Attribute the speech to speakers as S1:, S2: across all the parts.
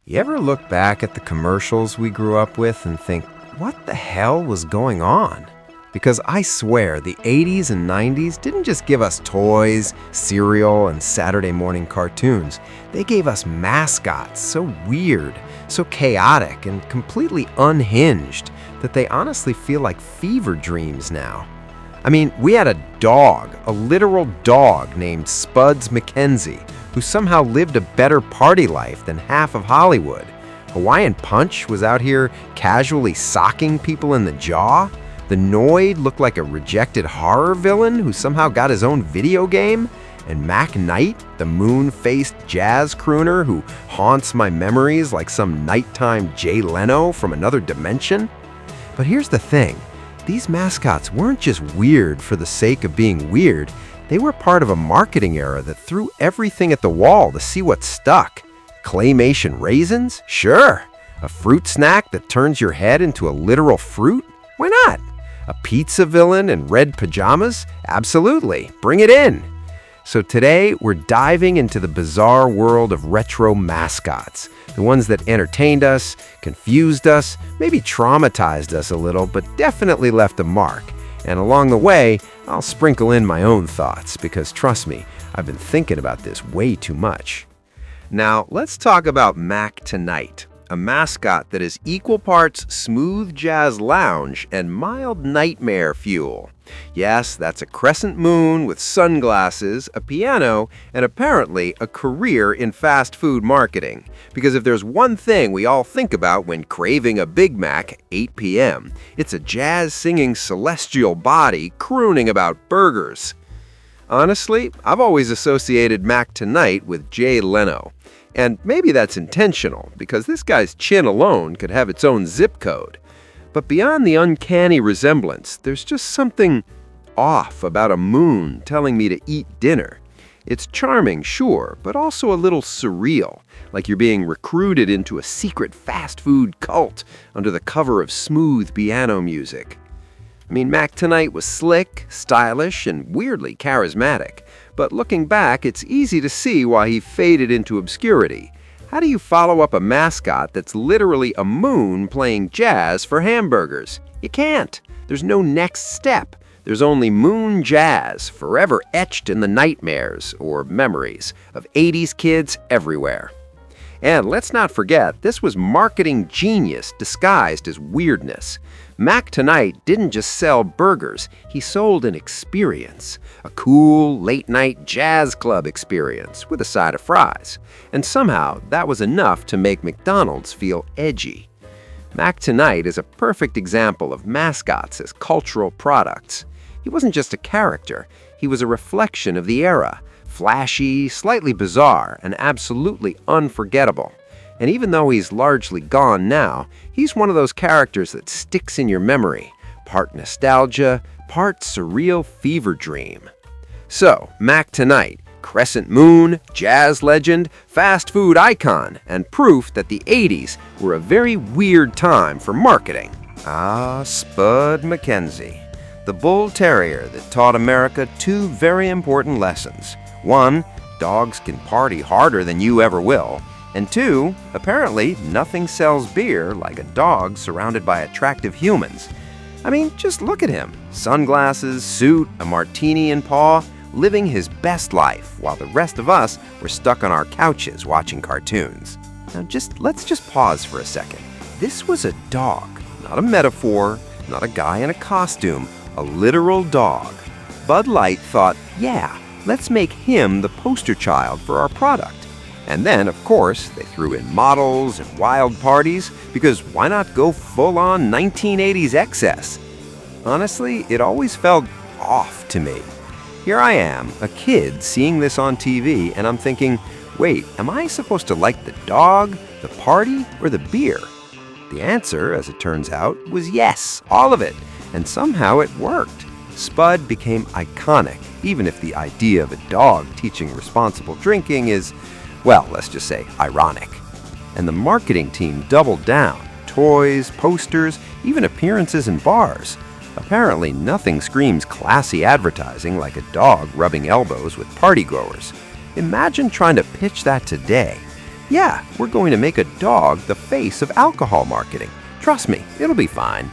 S1: You ever look back at the commercials we grew up with and think, what the hell was going on? Because I swear the 80s and 90s didn't just give us toys, cereal, and Saturday morning cartoons. They gave us mascots so weird, so chaotic, and completely unhinged that they honestly feel like fever dreams now. I mean, we had a dog, a literal dog named Spuds McKenzie, who somehow lived a better party life than half of Hollywood. Hawaiian Punch was out here casually socking people in the jaw. The Noid looked like a rejected horror villain who somehow got his own video game. And Mac Knight, the moon-faced jazz crooner who haunts my memories like some nighttime Jay Leno from another dimension. But here's the thing. These mascots weren't just weird for the sake of being weird. They were part of a marketing era that threw everything at the wall to see what stuck. Claymation raisins? Sure. A fruit snack that turns your head into a literal fruit? Why not? A pizza villain in red pajamas? Absolutely. Bring it in. So today, we're diving into the bizarre world of retro mascots. The ones that entertained us, confused us, maybe traumatized us a little, but definitely left a mark. And along the way, I'll sprinkle in my own thoughts because trust me, I've been thinking about this way too much. Now, let's talk about Mac tonight, a mascot that is equal parts smooth jazz lounge and mild nightmare fuel. Yes, that's a crescent moon with sunglasses, a piano, and apparently a career in fast food marketing. Because if there's one thing we all think about when craving a Big Mac 8 p.m., it's a jazz-singing celestial body crooning about burgers. Honestly, I've always associated Mac Tonight with Jay Leno. And maybe that's intentional, because this guy's chin alone could have its own zip code. But beyond the uncanny resemblance, there's just something off about a moon telling me to eat dinner. It's charming, sure, but also a little surreal, like you're being recruited into a secret fast food cult under the cover of smooth piano music. I mean, Mac Tonight was slick, stylish, and weirdly charismatic. But looking back, it's easy to see why he faded into obscurity. How do you follow up a mascot that's literally a moon playing jazz for hamburgers? You can't. There's no next step. There's only moon jazz, forever etched in the nightmares or memories of 80s kids everywhere. And let's not forget, this was marketing genius disguised as weirdness. Mac Tonight didn't just sell burgers, he sold an experience. A cool, late-night jazz club experience with a side of fries. And somehow, that was enough to make McDonald's feel edgy. Mac Tonight is a perfect example of mascots as cultural products. He wasn't just a character, he was a reflection of the era. Flashy, slightly bizarre, and absolutely unforgettable. And even though he's largely gone now, he's one of those characters that sticks in your memory. Part nostalgia, part surreal fever dream. So, Mac Tonight, crescent moon, jazz legend, fast food icon, and proof that the 80s were a very weird time for marketing. Ah, Spud McKenzie, the bull terrier that taught America two very important lessons. One, dogs can party harder than you ever will. And two, apparently nothing sells beer like a dog surrounded by attractive humans. I mean, just look at him. Sunglasses, suit, a martini in paw, living his best life while the rest of us were stuck on our couches watching cartoons. Now let's just pause for a second. This was a dog, not a metaphor, not a guy in a costume, a literal dog. Bud Light thought, yeah, let's make him the poster child for our product. And then, of course, they threw in models and wild parties, because why not go full-on 1980s excess? Honestly, it always felt off to me. Here I am, a kid, seeing this on TV, and I'm thinking, wait, am I supposed to like the dog, the party, or the beer? The answer, as it turns out, was yes, all of it. And somehow it worked. Spud became iconic, even if the idea of a dog teaching responsible drinking is, well, let's just say ironic. And the marketing team doubled down. Toys, posters, even appearances in bars. Apparently, nothing screams classy advertising like a dog rubbing elbows with partygoers. Imagine trying to pitch that today. Yeah, we're going to make a dog the face of alcohol marketing. Trust me, it'll be fine.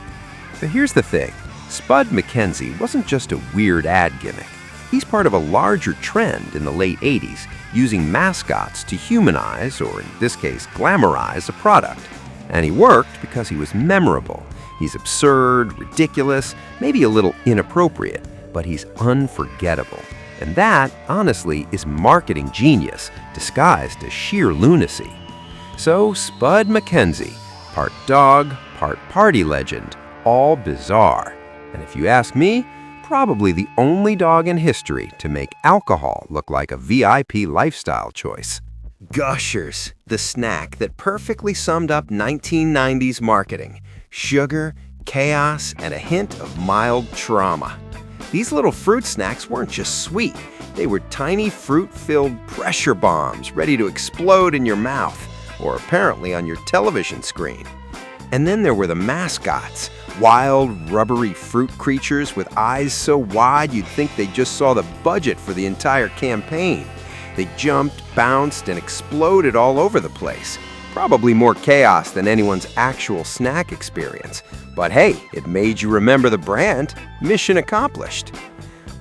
S1: But here's the thing. Spud McKenzie wasn't just a weird ad gimmick. He's part of a larger trend in the late 80s, using mascots to humanize, or in this case, glamorize a product. And he worked because he was memorable. He's absurd, ridiculous, maybe a little inappropriate, but he's unforgettable. And that, honestly, is marketing genius disguised as sheer lunacy. So, Spud McKenzie, part dog, part party legend, all bizarre. And if you ask me, probably the only dog in history to make alcohol look like a VIP lifestyle choice. Gushers, the snack that perfectly summed up 1990s marketing. Sugar, chaos, and a hint of mild trauma. These little fruit snacks weren't just sweet. They were tiny fruit-filled pressure bombs ready to explode in your mouth, or apparently on your television screen. And then there were the mascots, wild, rubbery fruit creatures with eyes so wide you'd think they just saw the budget for the entire campaign. They jumped, bounced, and exploded all over the place. Probably more chaos than anyone's actual snack experience. But hey, it made you remember the brand. Mission accomplished.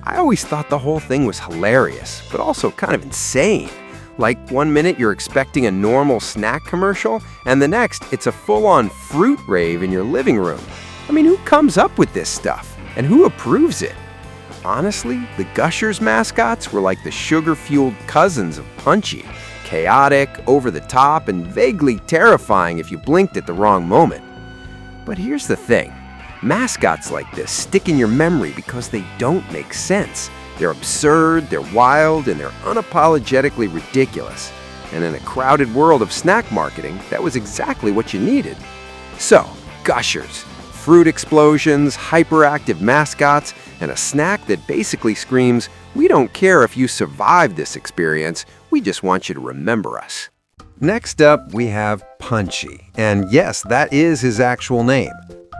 S1: I always thought the whole thing was hilarious, but also kind of insane. Like, one minute you're expecting a normal snack commercial, and the next it's a full-on fruit rave in your living room. I mean, who comes up with this stuff? And who approves it? Honestly, the Gushers mascots were like the sugar-fueled cousins of Punchy. Chaotic, over-the-top, and vaguely terrifying if you blinked at the wrong moment. But here's the thing. Mascots like this stick in your memory because they don't make sense. They're absurd, they're wild, and they're unapologetically ridiculous. And in a crowded world of snack marketing, that was exactly what you needed. So, Gushers, fruit explosions, hyperactive mascots, and a snack that basically screams, "We don't care if you survive this experience, we just want you to remember us." Next up, we have Punchy. And yes, that is his actual name.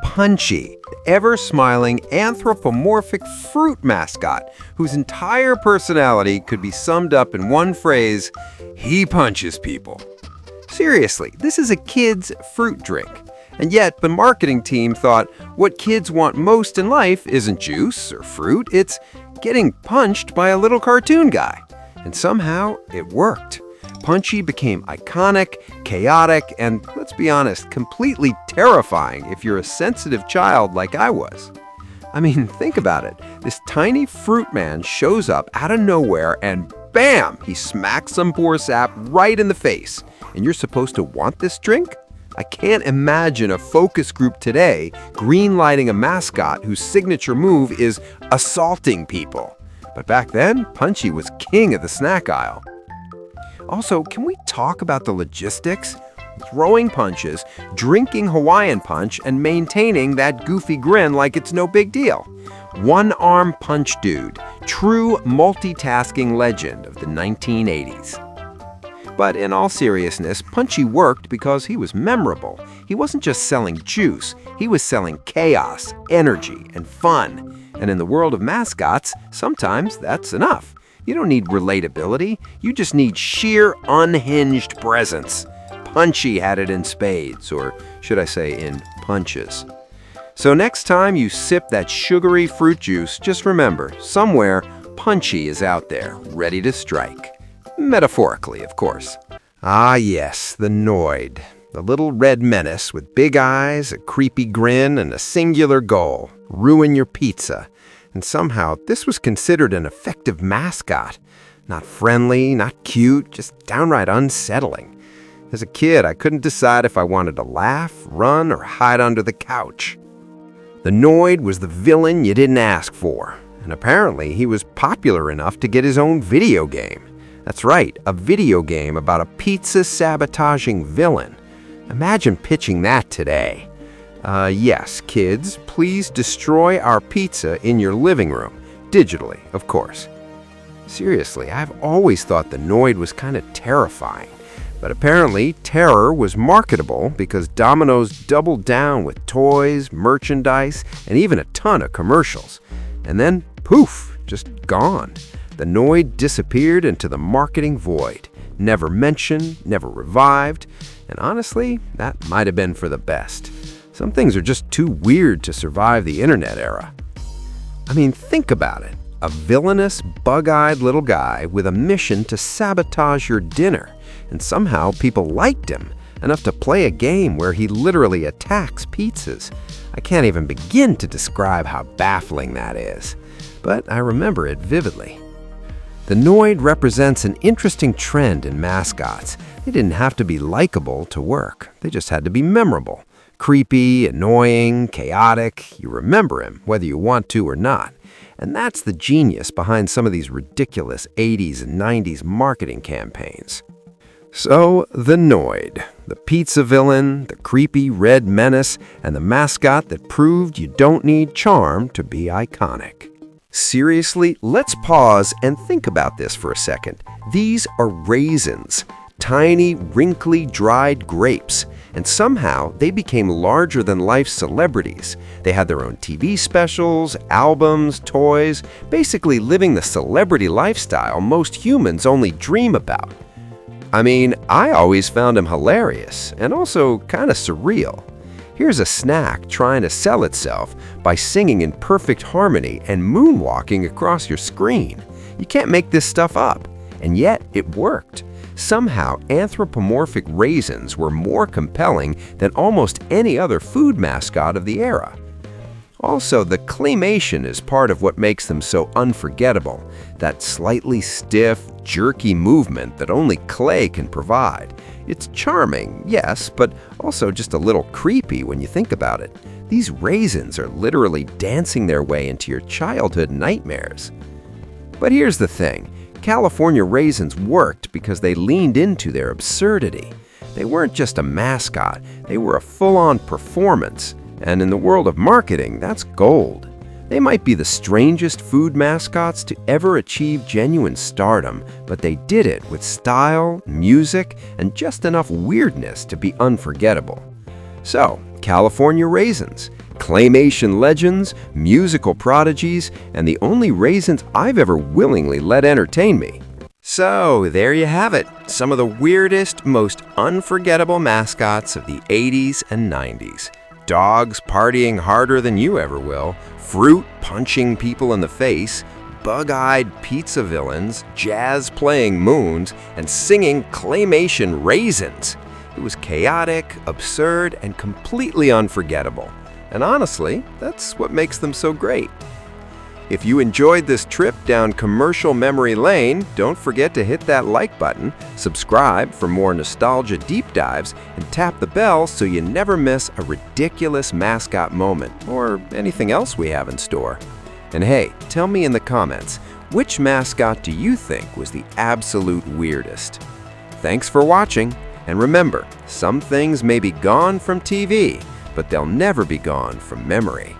S1: Punchy, the ever-smiling anthropomorphic fruit mascot whose entire personality could be summed up in one phrase: he punches people. Seriously, this is a kid's fruit drink. And yet, the marketing team thought what kids want most in life isn't juice or fruit, it's getting punched by a little cartoon guy. And somehow, it worked. Punchy became iconic, chaotic, and, let's be honest, completely terrifying if you're a sensitive child like I was. I mean, think about it. This tiny fruit man shows up out of nowhere and bam! He smacks some poor sap right in the face. And you're supposed to want this drink? I can't imagine a focus group today greenlighting a mascot whose signature move is assaulting people. But back then, Punchy was king of the snack aisle. Also, can we talk about the logistics? Throwing punches, drinking Hawaiian Punch, and maintaining that goofy grin like it's no big deal. One-arm punch dude, true multitasking legend of the 1980s. But in all seriousness, Punchy worked because he was memorable. He wasn't just selling juice, he was selling chaos, energy, and fun. And in the world of mascots, sometimes that's enough. You don't need relatability, you just need sheer unhinged presence. Punchy had it in spades, or should I say in punches. So next time you sip that sugary fruit juice, just remember, somewhere Punchy is out there, ready to strike. Metaphorically, of course. Ah yes, the Noid. The little red menace with big eyes, a creepy grin, and a singular goal: ruin your pizza. And somehow, this was considered an effective mascot. Not friendly, not cute, just downright unsettling. As a kid, I couldn't decide if I wanted to laugh, run, or hide under the couch. The Noid was the villain you didn't ask for. And apparently, he was popular enough to get his own video game. That's right, a video game about a pizza-sabotaging villain. Imagine pitching that today. Yes, kids, please destroy our pizza in your living room. Digitally, of course. Seriously, I've always thought the Noid was kind of terrifying. But apparently, terror was marketable because Domino's doubled down with toys, merchandise, and even a ton of commercials. And then, poof, just gone. The Noid disappeared into the marketing void, never mentioned, never revived, and honestly, that might have been for the best. Some things are just too weird to survive the internet era. I mean, think about it. A villainous, bug-eyed little guy with a mission to sabotage your dinner, and somehow people liked him enough to play a game where he literally attacks pizzas. I can't even begin to describe how baffling that is, but I remember it vividly. The Noid represents an interesting trend in mascots. They didn't have to be likable to work. They just had to be memorable. Creepy, annoying, chaotic. You remember him, whether you want to or not. And that's the genius behind some of these ridiculous 80s and 90s marketing campaigns. So, the Noid, the pizza villain, the creepy red menace, and the mascot that proved you don't need charm to be iconic. Seriously, let's pause and think about this for a second. These are raisins, tiny, wrinkly, dried grapes, and somehow they became larger-than-life celebrities. They had their own TV specials, albums, toys, basically living the celebrity lifestyle most humans only dream about. I mean, I always found them hilarious and also kind of surreal. Here's a snack trying to sell itself by singing in perfect harmony and moonwalking across your screen. You can't make this stuff up, and yet it worked. Somehow, anthropomorphic raisins were more compelling than almost any other food mascot of the era. Also, the claymation is part of what makes them so unforgettable, that slightly stiff, jerky movement that only clay can provide. It's charming, yes, but also just a little creepy when you think about it. These raisins are literally dancing their way into your childhood nightmares. But here's the thing. California Raisins worked because they leaned into their absurdity. They weren't just a mascot, they were a full-on performance. And in the world of marketing, that's gold. They might be the strangest food mascots to ever achieve genuine stardom, but they did it with style, music, and just enough weirdness to be unforgettable. So, California Raisins, claymation legends, musical prodigies, and the only raisins I've ever willingly let entertain me. So, there you have it, some of the weirdest, most unforgettable mascots of the 80s and 90s. Dogs partying harder than you ever will, fruit punching people in the face, bug-eyed pizza villains, jazz playing moons, and singing claymation raisins. It was chaotic, absurd, and completely unforgettable. And honestly, that's what makes them so great. If you enjoyed this trip down commercial memory lane, don't forget to hit that like button, subscribe for more nostalgia deep dives, and tap the bell so you never miss a ridiculous mascot moment or anything else we have in store. And hey, tell me in the comments, which mascot do you think was the absolute weirdest? Thanks for watching, and remember, some things may be gone from TV, but they'll never be gone from memory.